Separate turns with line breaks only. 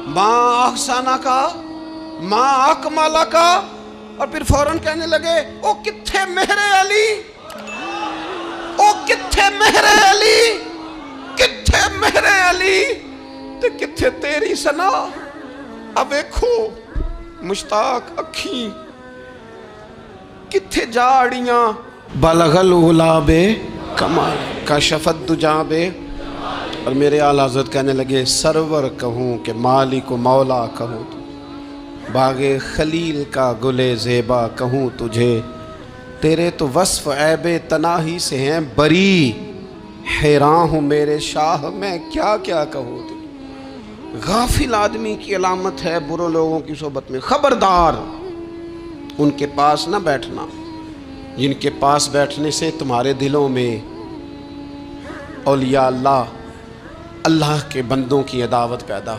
माँ अहसाना का, माँ अकमाला का, और फिर फौरन कहने लगे ओ कित्थे मेहरे अली, ओ कित्थे मेहरे अली, कित्थे मेहरे अली, ते कित्थे तेरी सना। अब देखो मुश्ताक अखी कित्थे जाड़ियां, बलगल उलाबे कमाल का शफत दुजाबे। और मेरे आला हज़रत कहने लगे सरवर कहूँ कि मालिक व मौला कहूँ, बागे खलील का गुले ज़ेबा कहूँ तुझे, तेरे तो वस्फ़ ऐबे तनाही से हैं बरी, हैरान हूँ मेरे शाह मैं क्या क्या कहूँ तुझे। गाफिल आदमी की अलामत है बुरे लोगों की सोबत में। खबरदार उनके पास न बैठना जिनके पास बैठने से तुम्हारे दिलों में औलिया अल्लाह के बंदों की अदावत पैदा हो।